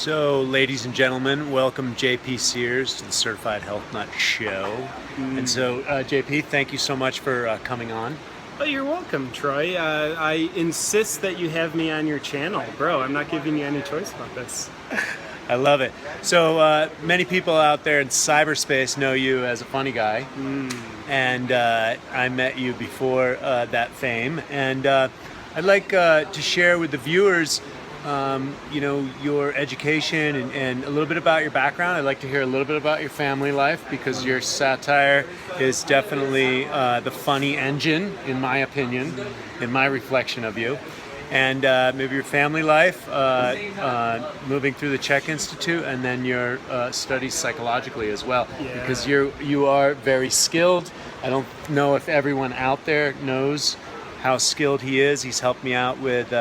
So, ladies and gentlemen, welcome JP Sears to the Certified Health Nut Show. And so, JP, thank you so much for coming on. Oh, you're welcome, Troy. I insist that you have me on your channel. Bro, I'm not giving you any choice about this. I love it. So, many people out there in cyberspace know you as a funny guy. And I met you before that fame. And I'd like to share with the viewers your education and a little bit about your background. I'd like to hear a little bit about your family life because your satire is definitely the funny engine, in my opinion, in my reflection of you. And maybe your family life, moving through the Czech Institute, and then your studies psychologically as well. Yeah. Because you are very skilled. I don't know if everyone out there knows how skilled he is. He's helped me out with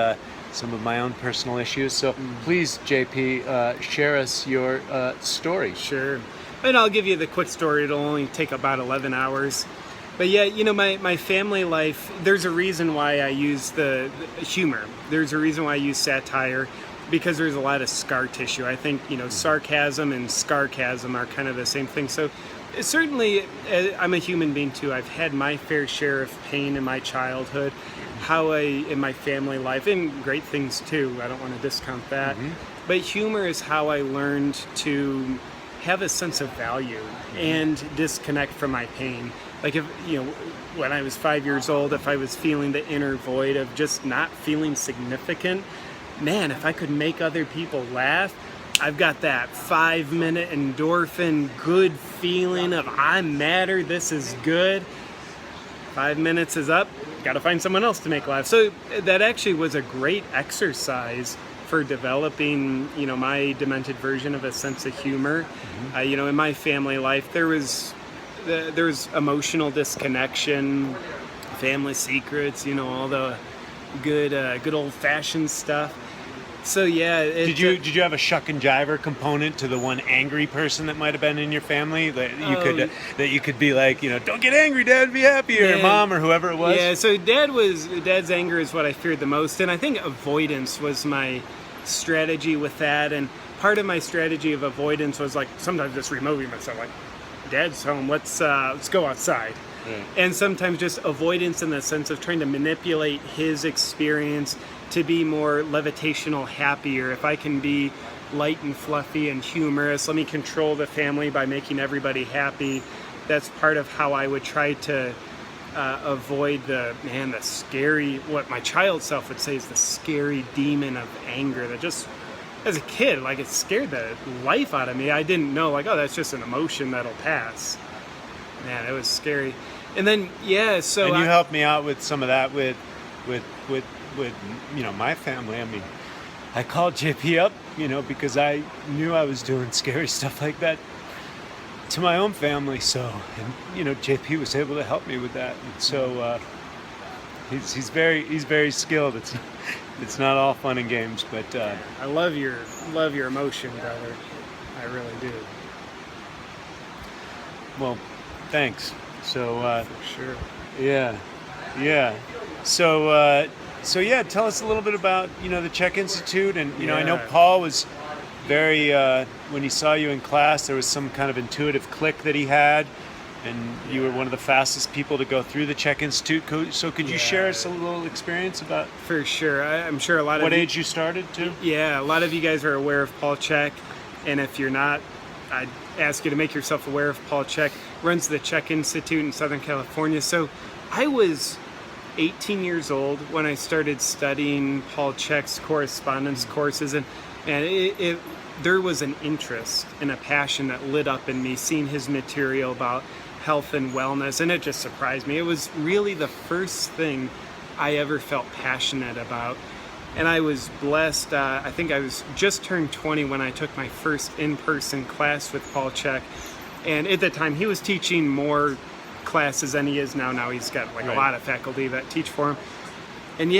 some of my own personal issues. So please, JP, share us your story. Sure. And I'll give you the quick story. It'll only take about 11 hours. But yeah, my family life, there's a reason why I use the humor. There's a reason why I use satire, because there's a lot of scar tissue. I think, sarcasm and scarcasm are kind of the same thing. So certainly, I'm a human being too. I've had my fair share of pain in my childhood, in my family life, and great things too. I don't want to discount that. But humor is how I learned to have a sense of value and disconnect from my pain. Like when I was 5 years old, if I was feeling the inner void of just not feeling significant, man, if I could make other people laugh, I've got that 5-minute endorphin good feeling of I matter, this is good. 5 minutes is up, got to find someone else to make laugh. So that actually was a great exercise for developing, my demented version of a sense of humor. In my family life, there was emotional disconnection, family secrets, all the good old-fashioned stuff. So yeah, did you have a shuck and jiver component to the one angry person that might have been in your family that you could be like, don't get angry, Dad, be happy, or Mom, or whoever it was? Yeah, so Dad's anger is what I feared the most, and I think avoidance was my strategy with that. And part of my strategy of avoidance was like sometimes just removing myself, like Dad's home, let's go outside. And sometimes just avoidance in the sense of trying to manipulate his experience to be more levitational, happier. If I can be light and fluffy and humorous, let me control the family by making everybody happy. That's part of how I would try to avoid the scary, what my child self would say is the scary demon of anger that just, as a kid, like it scared the life out of me. I didn't know, like, oh, that's just an emotion that'll pass. Man, it was scary. And then, so... And you helped me out with some of that with my family. I mean, I called JP up, because I knew I was doing scary stuff like that to my own family. So, and JP was able to help me with that. And so he's very skilled. It's not all fun and games, but I love your emotion, brother. I really do. Well, thanks. So for sure. Yeah. So yeah, tell us a little bit about the Czech Institute, and I know Paul was very when he saw you in class, there was some kind of intuitive click that he had, and you were one of the fastest people to go through the Czech Institute. So could you share us a little experience about? For sure, I'm sure a lot of what age you started too. Yeah, a lot of you guys are aware of Paul Czech, and if you're not, I'd ask you to make yourself aware of Paul Czech. Runs the Czech Institute in Southern California. So I was 18 years old when I started studying Paul Czech's correspondence courses, and there was an interest and a passion that lit up in me seeing his material about health and wellness, and it just surprised me. It was really the first thing I ever felt passionate about. And I was blessed. I think I was just turned 20 when I took my first in-person class with Paul Czech. And at the time, he was teaching more classes than he is now. Now he's got a lot of faculty that teach for him. And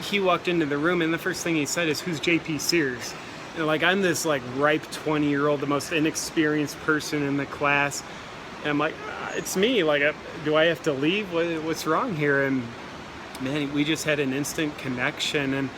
he walked into the room, and the first thing he said is, "Who's JP Sears?" And I'm this ripe 20-year-old, the most inexperienced person in the class. And I'm like, it's me. Do I have to leave? What's wrong here? And man, we just had an instant connection. And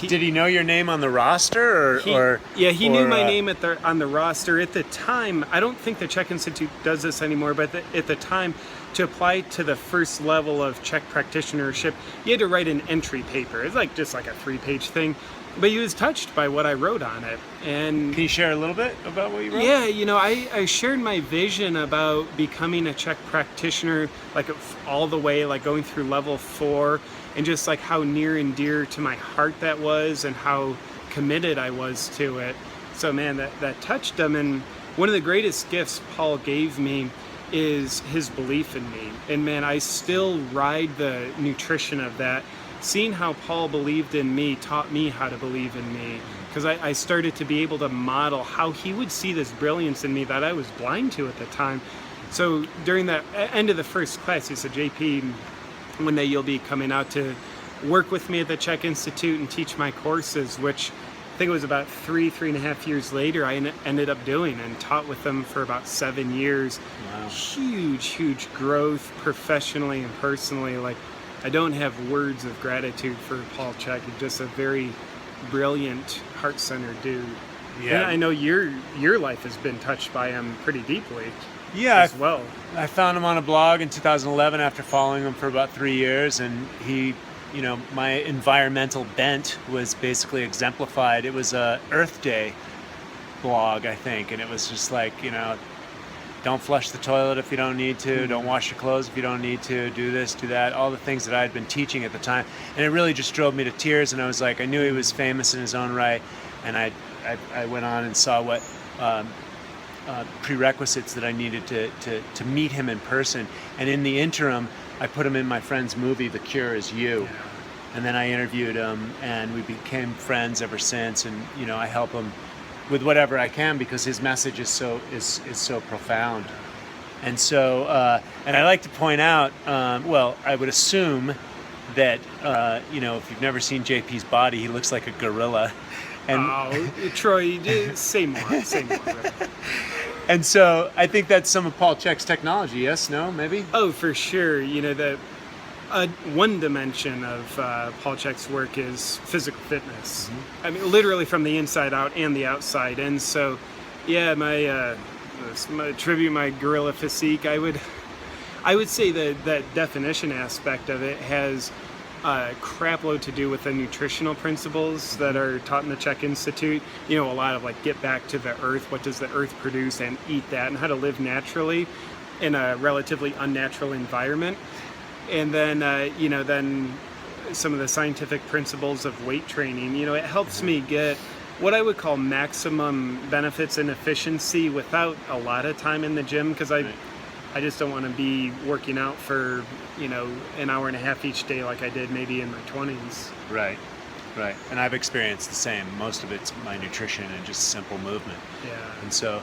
Did he know your name on the roster, he knew my name on the roster at the time. I don't think the Czech Institute does this anymore, but at the time, to apply to the first level of Czech practitionership, you had to write an entry paper. It's just like a 3-page thing, but he was touched by what I wrote on it. And can you share a little bit about what you wrote? Yeah, I shared my vision about becoming a Czech practitioner, all the way, going through level 4. And just how near and dear to my heart that was, and how committed I was to it. So man, that touched him. And one of the greatest gifts Paul gave me is his belief in me. And man, I still ride the nutrition of that. Seeing how Paul believed in me taught me how to believe in me, because I started to be able to model how he would see this brilliance in me that I was blind to at the time. So during the end of the first class, he said, JP, one day you'll be coming out to work with me at the Czech Institute and teach my courses, which I think it was about 3.5 years later I ended up doing, and taught with them for about 7 years. Wow. Huge growth professionally and personally. I don't have words of gratitude for Paul Czech. He's just a very brilliant, heart-centered dude. Yeah. And I know your life has been touched by him pretty deeply. Yeah, as well. I found him on a blog in 2011 after following him for about 3 years, and he, my environmental bent was basically exemplified. It was a Earth Day blog, I think, and it was just don't flush the toilet if you don't need to, don't wash your clothes if you don't need to, do this, do that, all the things that I had been teaching at the time. And it really just drove me to tears, and I was I knew he was famous in his own right, and I went on and saw what prerequisites that I needed to meet him in person. And in the interim, I put him in my friend's movie, The Cure Is You. Yeah. And then I interviewed him, and we became friends ever since. And I help him with whatever I can, because his message is so profound. And so, and I like to point out, I would assume that if you've never seen JP's body, he looks like a gorilla. And Troy, say more. And so I think that's some of Paul Czech's technology. Yes, no, maybe? Oh, for sure. One dimension of Paul Czech's work is physical fitness. Mm-hmm. I mean, literally from the inside out and the outside. And so, yeah, my tribute, my gorilla physique, I would say that definition aspect of it has a crapload to do with the nutritional principles that are taught in the Czech Institute. A lot of get back to the earth, what does the earth produce, and eat that, and how to live naturally in a relatively unnatural environment. And then, then some of the scientific principles of weight training. It helps me get what I would call maximum benefits and efficiency without a lot of time in the gym, because I just don't want to be working out for, an hour and a half each day like I did maybe in my 20s. Right. And I've experienced the same. Most of it's my nutrition and just simple movement. Yeah. And so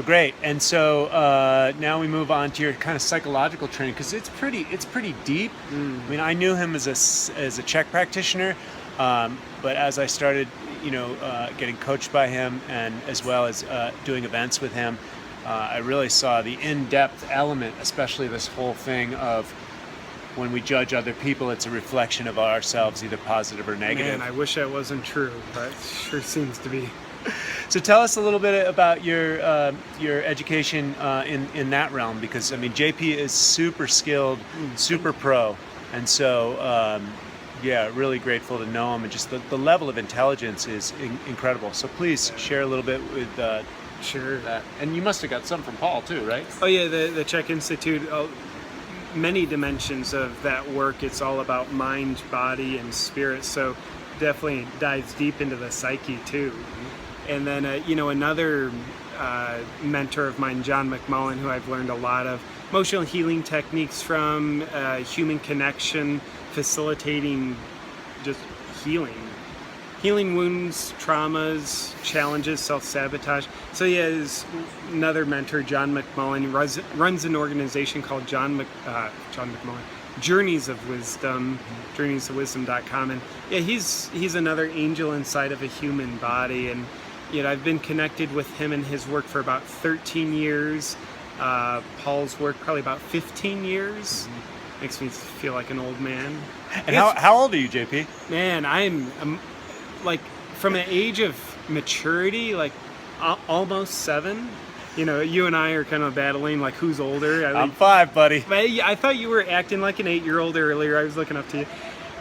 great. And so now we move on to your kind of psychological training, because it's pretty deep. I mean, I knew him as a Czech practitioner, but as I started, getting coached by him, and as well as doing events with him, I really saw the in-depth element, especially this whole thing of when we judge other people, it's a reflection of ourselves, either positive or negative. Man, I wish that wasn't true, but it sure seems to be. So tell us a little bit about your education in that realm, because I mean JP is super skilled, super pro, and so really grateful to know him, and just the level of intelligence is incredible. So please share a little bit with Sure. that. And you must have got some from Paul too, right? Oh yeah, the Czech Institute. Many dimensions of that work. It's all about mind, body, and spirit. So definitely dives deep into the psyche too. And then another mentor of mine, John McMullen, who I've learned a lot of emotional healing techniques from, human connection, facilitating just healing wounds, traumas, challenges, self-sabotage. So yeah, there's another mentor, John McMullen, runs an organization called John McMullen, Journeys of Wisdom, journeysofwisdom.com. And yeah, he's another angel inside of a human body. And I've been connected with him and his work for about 13 years. Paul's work probably about 15 years. Makes me feel like an old man. And how old are you, JP? Man, I'm like from an age of maturity, like almost 7. You know, you and I are kind of battling like who's older. I'm 5, buddy. I thought you were acting like an 8-year-old earlier. I was looking up to you.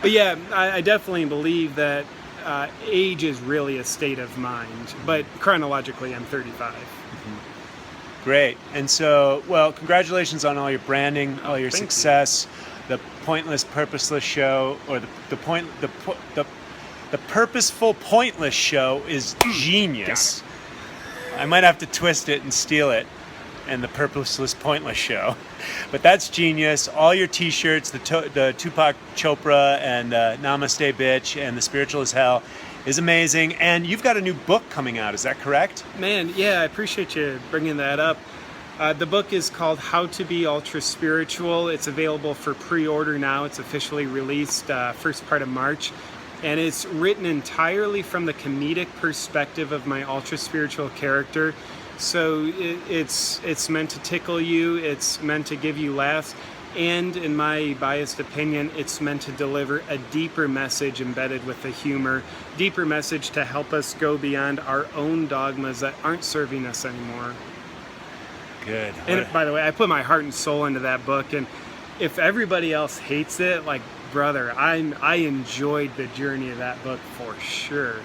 But yeah, I definitely believe that age is really a state of mind. But chronologically, I'm 35. Great. And so, well, congratulations on all your branding, all your Thank success. The Pointless Purposeless Show, or the Purposeful Pointless Show is genius. I might have to twist it and steal it, and the Purposeless Pointless Show. But that's genius. All your t-shirts, the Tupac Chopra and Namaste Bitch and the Spiritual as Hell is amazing. And you've got a new book coming out, is that correct? Man, yeah, I appreciate you bringing that up. The book is called How to Be Ultra Spiritual. It's available for pre-order now. It's officially released first part of March. And it's written entirely from the comedic perspective of my ultra spiritual character. So it's meant to tickle you, it's meant to give you laughs, and in my biased opinion, it's meant to deliver a deeper message embedded with the humor, deeper message to help us go beyond our own dogmas that aren't serving us anymore. Good. And by the way, I put my heart and soul into that book, and if everybody else hates it, like, brother, I enjoyed the journey of that book for sure.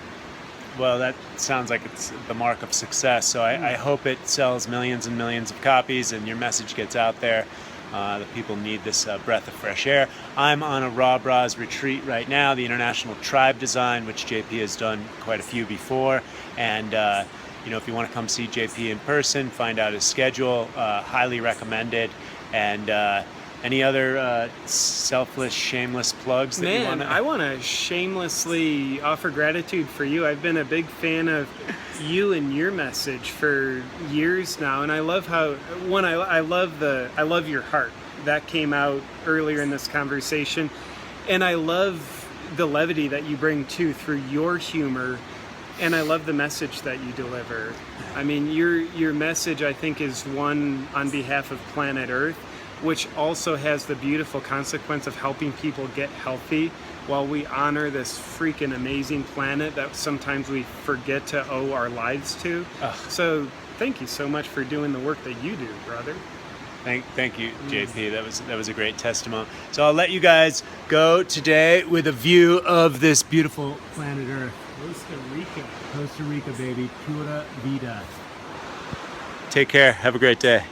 Well, that sounds like it's the mark of success. So I hope it sells millions and millions of copies and your message gets out there. The people need this breath of fresh air. I'm on a Raw Bras retreat right now, the International Tribe Design, which JP has done quite a few before. And you know, if you want to come see JP in person, find out his schedule, highly recommended. And any other selfless, shameless plugs that you want to? I want to shamelessly offer gratitude for you. I've been a big fan of you and your message for years now, and I love how I love your heart. That came out earlier in this conversation, and I love the levity that you bring too through your humor, and I love the message that you deliver. I mean, your message, I think, is one on behalf of planet Earth, which also has the beautiful consequence of helping people get healthy while we honor this freaking amazing planet that sometimes we forget to owe our lives to. So thank you so much for doing the work that you do, brother. Thank you, JP. That was a great testimony. So I'll let you guys go today with a view of this beautiful planet Earth. Costa Rica, baby. Pura vida. Take care. Have a great day.